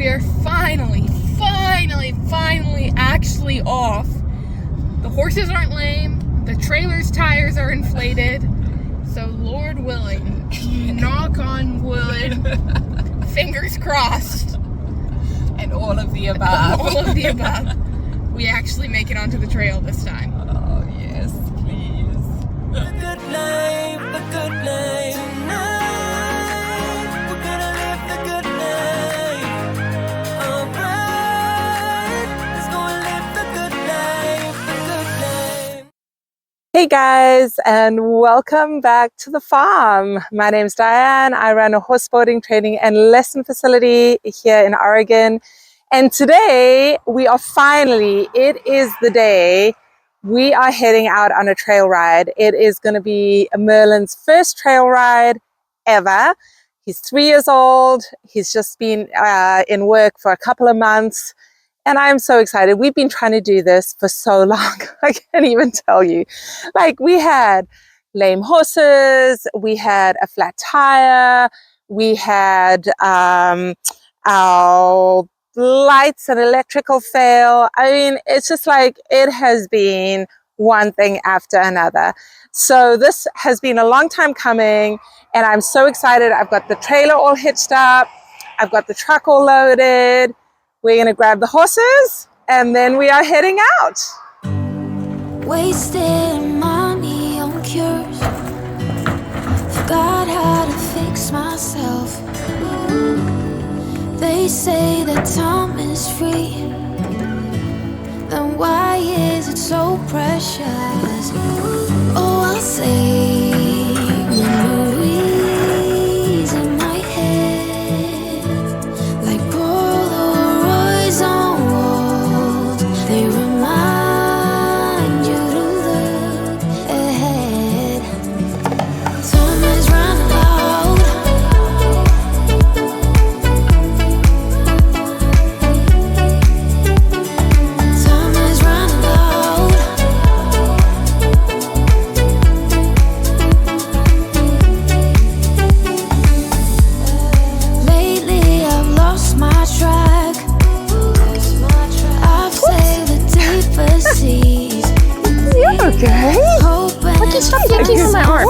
we are finally actually off. The horses aren't lame. The trailer's tires are inflated. So Lord willing, knock on wood, fingers crossed. And all of the above. All of the above. We actually make it onto the trail this time. Oh, yes, please. The good life, the good life. Tonight, we're gonna live the good life. Alright, let's go and live the good life, the good life. Hey guys, and welcome back to the farm. My name's Diane. I run a horse boarding, training and lesson facility here in Oregon. And today it is the day we are heading out on a trail ride. It is going to be Merlin's first trail ride ever. He's 3 years old. He's just been in work for a couple of months. And I'm so excited. We've been trying to do this for so long. I can't even tell you. Like, we had lame horses, we had a flat tire, we had our lights and electrical fail. I mean, it's just like, it has been one thing after another. So this has been a long time coming, and I'm so excited. I've got the trailer all hitched up. I've got the truck all loaded. We're going to grab the horses, and then we are heading out. Wasted money on cures. Forgot how to fix myself. They say that time is free. Then why is it so precious? Oh, I'll say memories in my head, like Polaroids on walls. They remind you to look ahead. Time is running out. Time is running out. Lately I've lost my track. I've sailed the deeper seas. You're okay. Hoping Just stop kicking on my arm.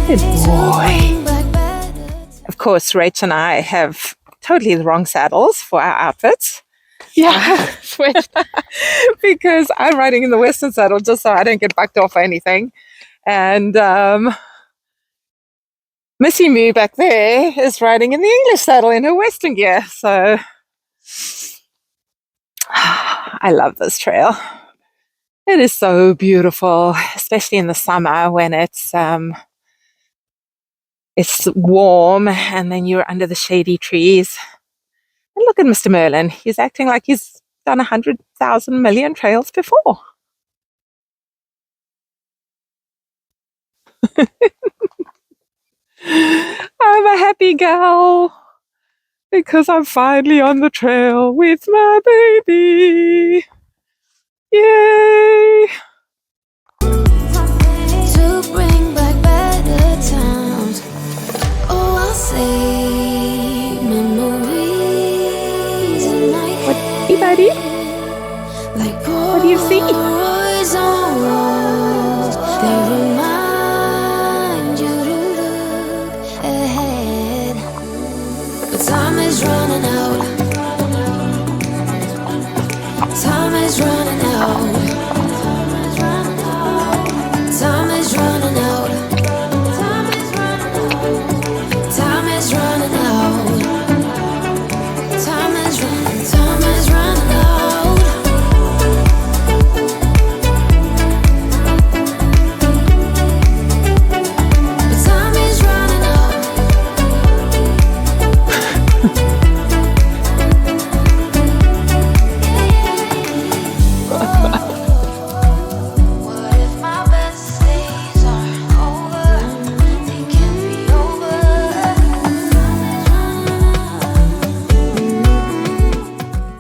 Good boy. Of course, Rach and I have totally the wrong saddles for our outfits. Yeah, switched. Because I'm riding in the Western saddle just so I don't get bucked off or anything. And Missy Moo back there is riding in the English saddle in her Western gear. So I love this trail. It is so beautiful, especially in the summer when it's warm and then you're under the shady trees. And look at Mr. Merlin. He's acting like he's done 100,000 million trails before. I'm a happy gal because I'm finally on the trail with my baby. Yay! To bring back better times. Oh, I'll say memories in my head. Hey, buddy. Like What do you see? Polaroids on walls. They remind you to look ahead. But time is running out. Time is running out. Time is running out. Time is running out. Time is running out. Time is running. Time is running out. But time is running out. What if my best days aren't over? They can be over.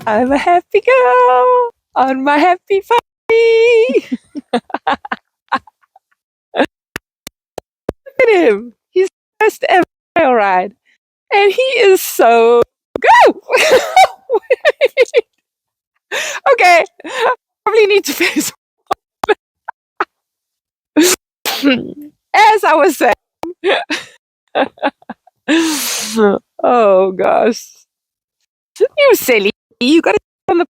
I'm a happy girl on my happy farmy. Look at him. He's first ever trail ride. And he is so Go! Okay, probably need to face. As I was saying. Oh gosh. You silly. You gotta on the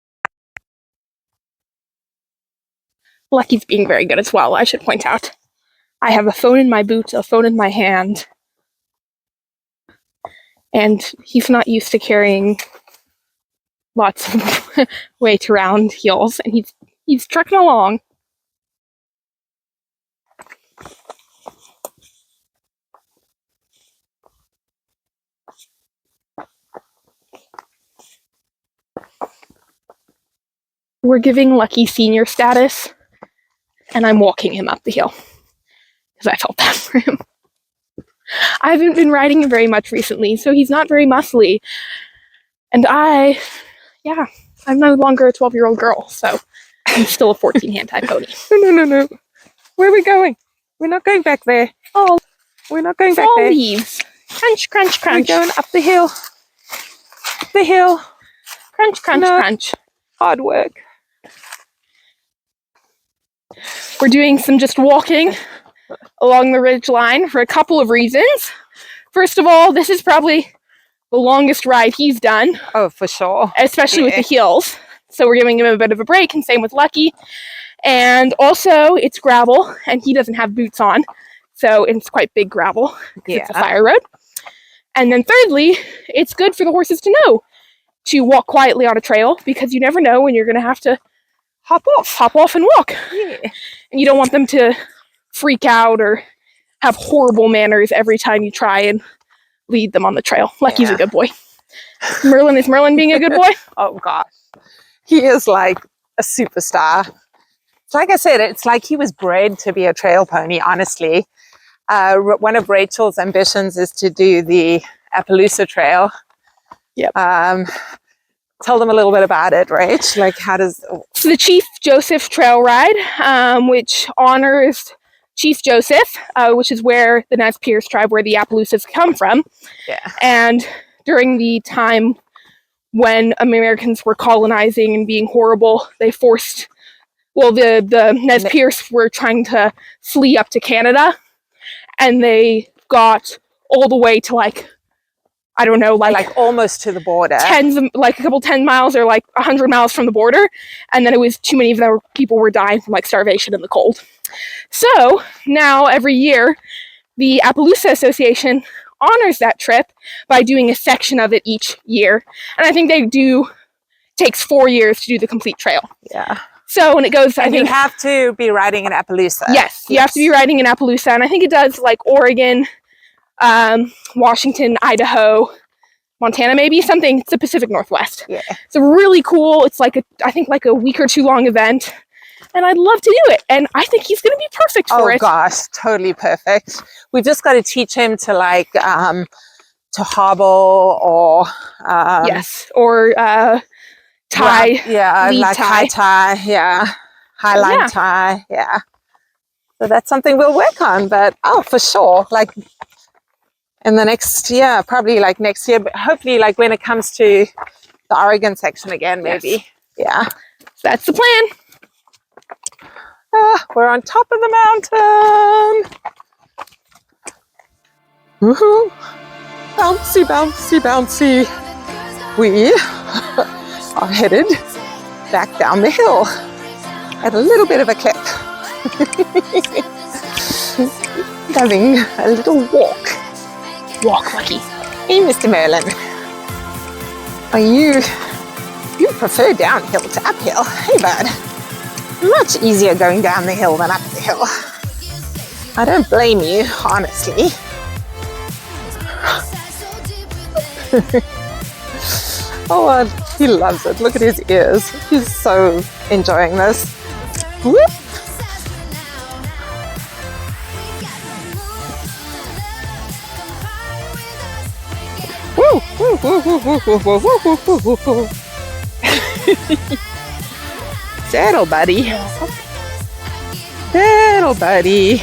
Lucky's being very good as well, I should point out. I have a phone in my boot, a phone in my hand. And he's not used to carrying lots of weight around heels, and he's trucking along. We're giving Lucky senior status, and I'm walking him up the hill because I felt bad for him. I haven't been riding him very much recently, so he's not very muscly. And I'm no longer a 12-year-old girl, so I'm still a 14 hand-type pony. No. Where are we going? We're not going back there. Oh, we're not going back Fall there. leaves. Crunch, crunch, crunch. We're going up the hill. Up the hill. Crunch, crunch, crunch. Hard work. We're doing some just walking along the ridge line for a couple of reasons. First of all, this is probably the longest ride he's done. Oh, for sure. Especially with the heels. So we're giving him a bit of a break, and same with Lucky. And also, it's gravel, and he doesn't have boots on. So it's quite big gravel. It's a fire road. And then thirdly, it's good for the horses to know to walk quietly on a trail, because you never know when you're going to have to hop off and walk. Yeah. And you don't want them to freak out or have horrible manners every time you try and lead them on the trail. Lucky's a good boy. Is Merlin being a good boy? Oh gosh. He is like a superstar. It's like I said, it's like he was bred to be a trail pony, honestly. One of Rachel's ambitions is to do the Appaloosa Trail. Yep. Tell them a little bit about it, Rach. Like, how does... So the Chief Joseph Trail Ride, which honors Chief Joseph, which is where the Nez Perce tribe, where the Appaloosas come from. Yeah. And during the time when Americans were colonizing and being horrible, they forced... Well, the Nez Perce were trying to flee up to Canada, and they got all the way to I don't know, like almost to the border. A couple 10 miles or 100 miles from the border. And then it was too many of them, people were dying from starvation in the cold. So now every year, the Appaloosa Association honors that trip by doing a section of it each year. And I think takes 4 years to do the complete trail. Yeah. So when it goes, I think you have to be riding in Appaloosa. Yes, you have to be riding in Appaloosa. And I think it does Oregon, Washington, Idaho, Montana, maybe something. It's the Pacific Northwest. Yeah. It's really cool. It's I think a week or two long event, and I'd love to do it. And I think he's going to be perfect for it. Oh gosh, totally perfect. We've just got to teach him to to hobble or yes, or tie. high tie. Highline tie. Yeah. So that's something we'll work on. But for sure, in the next year, probably next year, but hopefully when it comes to the Oregon section again, maybe. Yes. Yeah. So that's the plan. We're on top of the mountain. Woohoo. Bouncy, bouncy, bouncy. We are headed back down the hill at a little bit of a clip. Having a little walk. Walk, Lucky. Hey, Mr. Merlin. You prefer downhill to uphill? Hey, bud. Much easier going down the hill than up the hill. I don't blame you, honestly. Oh, he loves it. Look at his ears. He's so enjoying this. Whoop. Woo, woo, woo, woo, woo, woo, woo, woo, woo, woo, woo. Settle, buddy. Settle, buddy.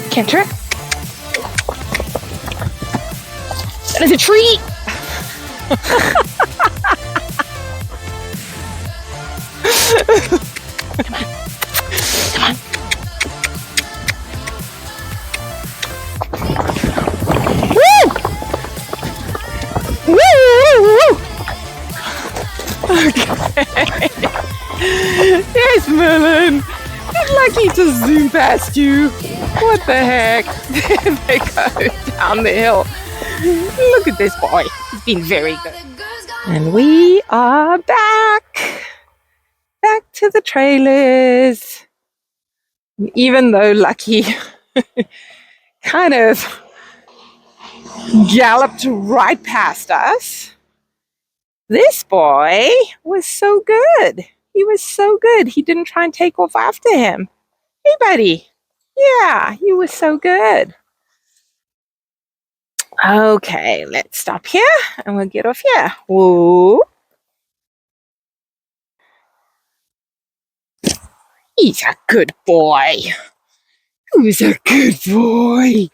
Canter. That is a treat. Come on. Come on. Woo! Woo! Woo! Woo! Okay. Yes, Merlin. It's lucky to zoom past you. What the heck? There they go down the hill. Look at this boy. He's been very good. And we are back. Back to the trailers. Even though Lucky kind of galloped right past us, this boy was so good. He was so good. He didn't try and take off after him. Hey, buddy. Yeah, you were so good. Okay, let's stop here and we'll get off here. Whoa. He's a good boy. Who's a good boy?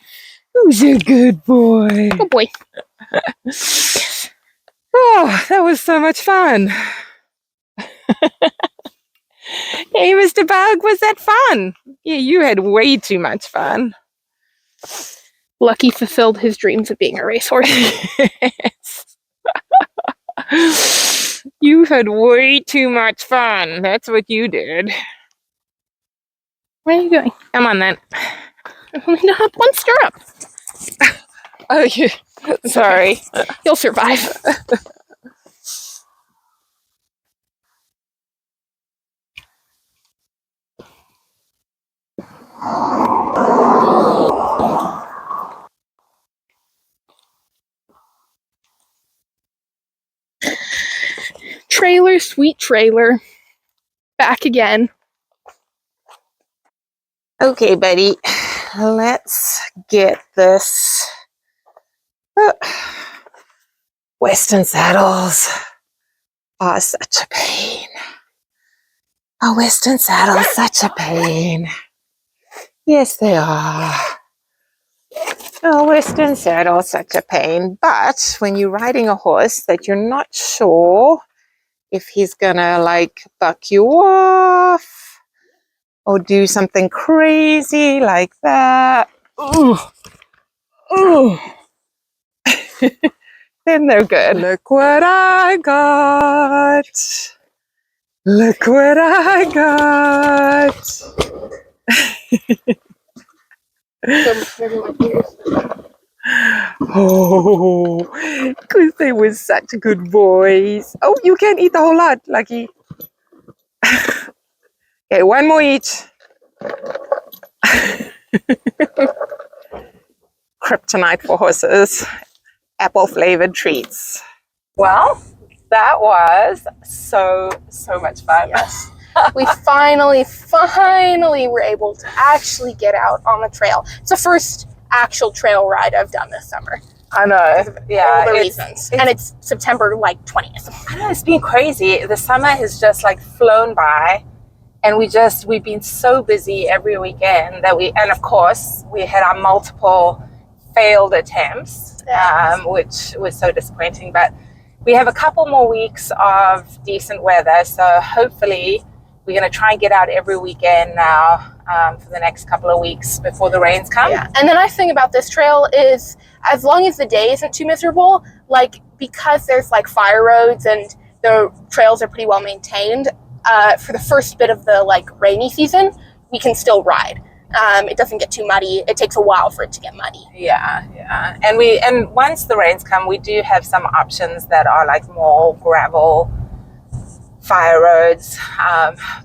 Who's a good boy? Good boy. Oh, that was so much fun. Hey, Mr. Bug, was that fun? Yeah, you had way too much fun. Lucky fulfilled his dreams of being a racehorse. Yes. You had way too much fun. That's what you did. Where are you going? Come on, then. I only know how one stirrup. Oh, you. Sorry. You'll survive. Trailer, sweet trailer. Back again. Okay, buddy. Let's get this. Western saddles are such a pain. A Western saddle is such a pain. Yes, they are. A Western saddle is such a pain. But when you're riding a horse that you're not sure if he's gonna like buck you off or do something crazy like that, ooh, ooh. Then they're good. Look what I got. Look what I got. Oh, because they were such good boys. Oh, you can't eat the whole lot, Lucky. Okay, one more each. Kryptonite for horses. Apple flavored treats. Well, that was so much fun. Yes. We finally were able to actually get out on the trail. It's the first actual trail ride I've done this summer. I know. Yeah. All the reasons. And it's September like 20th. I know, it's been crazy. The summer has just like flown by, and we've been so busy every weekend that and of course we had our multiple failed attempts, which was so disappointing, but we have a couple more weeks of decent weather, so hopefully we're going to try and get out every weekend now for the next couple of weeks before the rains come. Yeah. And the nice thing about this trail is as long as the day isn't too miserable, like because there's like fire roads and the trails are pretty well maintained, for the first bit of the like rainy season, we can still ride. It doesn't get too muddy. It takes a while for it to get muddy. Yeah. And once the rains come, we do have some options that are like more gravel fire roads,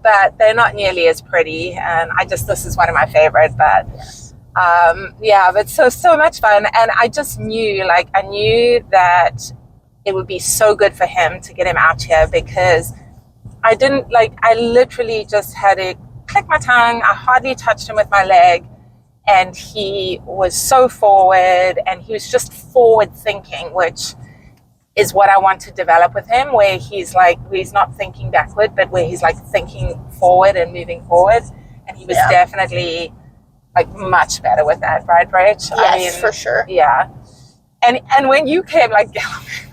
but they're not nearly as pretty. And this is one of my favorite, but but so much fun. And I just knew, I knew that it would be so good for him to get him out here, because I literally just had to click my tongue. I hardly touched him with my leg, and he was so forward, and he was just forward thinking, which is what I want to develop with him, where he's not thinking backward, but where he's like thinking forward and moving forward. And he was definitely like much better with that, right, Rach? Yes, for sure. Yeah. And when you came like galloping,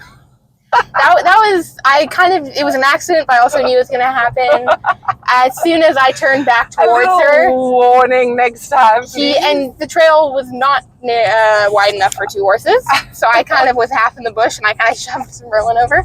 that was, it was an accident, but I also knew it was going to happen. As soon as I turned back towards her, warning next time. And the trail was not wide enough for 2 horses, so I kind of was half in the bush, and I kind of shoved Merlin over.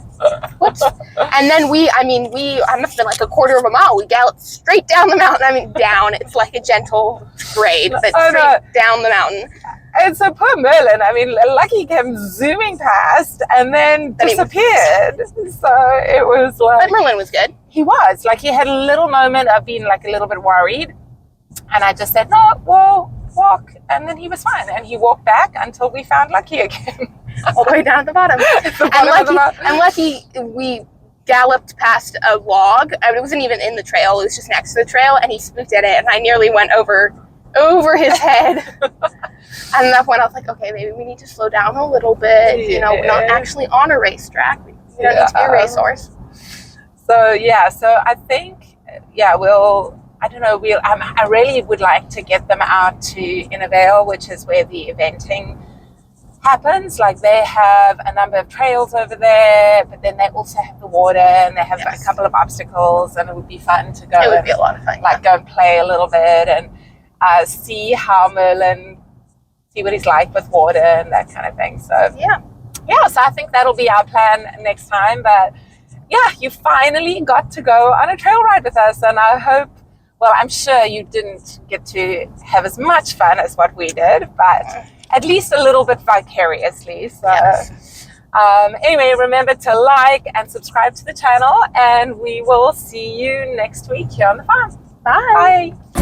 Whoops. And then I must have been like a quarter of a mile. We galloped straight down the mountain. Down. It's like a gentle grade, but straight down the mountain. And so poor Merlin, Lucky came zooming past and then disappeared. So it was like... But Merlin was good. He was. Like, he had a little moment of being like a little bit worried. And I just said, no, well, walk. And then he was fine. And he walked back until we found Lucky again. All the way down at the bottom. And Lucky, we galloped past a log. It wasn't even in the trail. It was just next to the trail. And he spooked at it. And I nearly went over his head. And at that point, I was like, okay, maybe we need to slow down a little bit. You know, we're not actually on a racetrack. We don't need to be a racehorse. So I think, I don't know, I really would like to get them out to Innervale, which is where the eventing happens. Like, they have a number of trails over there, but then they also have the water, and they have a couple of obstacles, and it would be fun to go. It would be a lot of fun. Like, go and play a little bit and see how Merlin, see what he's like with water and that kind of thing. So so I think that'll be our plan next time. But you finally got to go on a trail ride with us, and I hope, well, I'm sure you didn't get to have as much fun as what we did, but at least a little bit vicariously. So anyway, remember to like and subscribe to the channel, and we will see you next week here on the farm. Bye. Bye.